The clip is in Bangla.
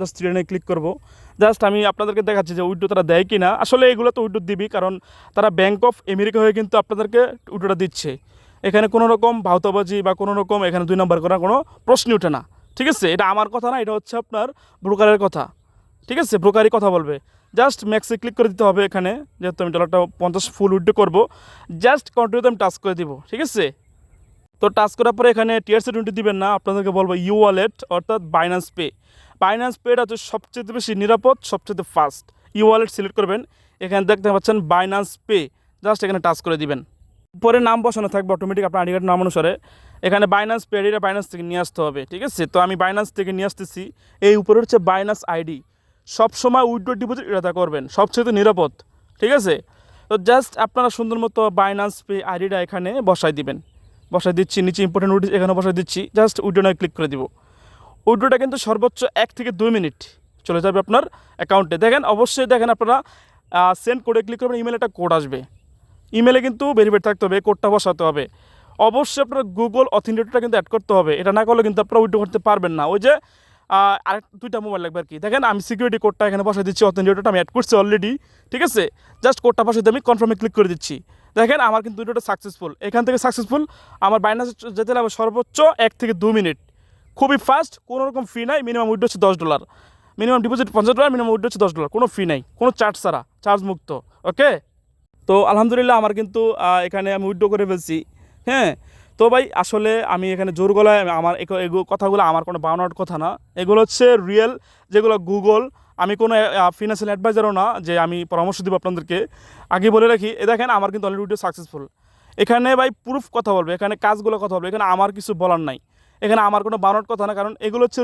জাস্ট ট্রেনে ক্লিক করব। জাস্ট আমি আপনাদেরকে দেখাচ্ছি যে উইড্রো তারা দেয় কি না। আসলে এগুলো তো উইড্রো দিবি, কারণ তারা ব্যাঙ্ক অফ আমেরিকা হয়ে কিন্তু আপনাদেরকে উইড্রোটা দিচ্ছে। এখানে কোনো রকম ভাওতাবাজি বা কোনো রকম এখানে 2 নম্বর করার কোনো প্রশ্নই ওঠে না। ঠিক আছে, এটা আমার কথা না, এটা হচ্ছে আপনার ব্রোকারের কথা। ঠিক আছে, ব্রোকারই কথা বলবে। জাস্ট ম্যাক্সে ক্লিক করে দিতে হবে এখানে, যেহেতু আমি ডলারটা 50 ফুল উইড্রো করবো। জাস্ট কন্টিনিউতে আমি টাচ করে দিব। ঠিক আছে, তো টাচ করার পরে এখানে TRC20 দিবেন না, আপনাদেরকে বলবো ইউ ওয়ালেট অর্থাৎ বাইন্যান্স পে। বাইন্যান্স পেটা হচ্ছে সবচেয়ে বেশি নিরাপদ, সবচেয়ে ফাস্ট। ইউ ওয়ালেট সিলেক্ট করবেন, এখানে দেখতে পাচ্ছেন বাইন্যান্স পে, জাস্ট এখানে টাচ করে দিবেন। পরে নাম বসানো থাকবে অটোমেটিক আপনার আইডি কার্ড নাম অনুসারে। এখানে বাইন্যান্স পে আইডিটা বাইন্যান্স থেকে নিয়ে আসতে হবে। ঠিক আছে, তো আমি বাইন্যান্স থেকে নিয়ে আসতেছি। এই উপরে হচ্ছে বাইন্যান্স আইডি, সবসময় উইথড্র ডিপোজিট এটা করবেন, সবচেয়ে নিরাপদ। ঠিক আছে, তো জাস্ট আপনারা সুন্দর মতো বাইন্যান্স পে আইডিটা এখানে বসাই দিবেন। বসাই দিচ্ছি, নিচে ইম্পর্টেন্ট নোটিস এখানে বসাই দিচ্ছি, জাস্ট উইড্রো নয় ক্লিক করে দিব। উইড্রোটা কিন্তু সর্বোচ্চ 1 থেকে 2 মিনিট চলে যাবে আপনার অ্যাকাউন্টে। দেখেন, অবশ্যই দেখেন আপনারা সেন্ড কোডে ক্লিক করবেন, ইমেলে একটা কোড আসবে। ইমেলে কিন্তু ভেরিফাইড থাকতে হবে, কোডটা বসাতে হবে। অবশ্যই আপনার গুগল অথেন্টিকেটরটা কিন্তু অ্যাড করতে হবে, এটা না করলে কিন্তু আপনারা উইড্রো করতে পারবেন না। ওই যে আরেক 2টা মোবাইল লাগবে আর কি। দেখেন, আমি সিকিউরিটি কোডটা এখানে বসাই দিচ্ছি, অথেন্টিকেটরটা আমি অ্যাড করছি অলরেডি। ঠিক আছে, জাস্ট কোডটা বসাই দিয়ে আমি কনফার্মে ক্লিক করে দিচ্ছি। দেখেন, আমার কিন্তু উইড্রোটা সাকসেসফুল। এখান থেকে সাকসেসফুল আমার বাইন্যান্স যেতে লাগবে সর্বোচ্চ 1 থেকে 2 মিনিট, খুবই ফাস্ট, কোনো রকম ফি নাই। মিনিমাম উইড্রো হচ্ছে $10, মিনিমাম ডিপোজিট $50, মিনিমাম উইড্রো হচ্ছে $10, কোনো ফি নাই, কোনো চার্জ ছাড়া, চার্জ মুক্ত। ওকে, তো আলহামদুলিল্লাহ আমার কিন্তু এখানে আমি উইথড্র করে ফেলছি। হ্যাঁ, তো ভাই আসলে আমি এখানে জোর গলায় আমার এগুলো কথাগুলো আমার কোনো বানানোর কথা না, এগুলো হচ্ছে রিয়েল, যেগুলো গুগল। আমি কোনো ফিনান্সিয়াল অ্যাডভাইজারও না যে আমি পরামর্শ দেবো আপনাদেরকে। আগে বলে রাখি, এ দেখেন আমার কিন্তু অলরেডি উইথড্র সাকসেসফুল। এখানে ভাই প্রুফ কথা বলবে, এখানে কাজগুলো কথা বলবে, এখানে আমার কিছু বলার নাই, এখানে আমার কোনো বানানোর কথা না, কারণ এগুলো হচ্ছে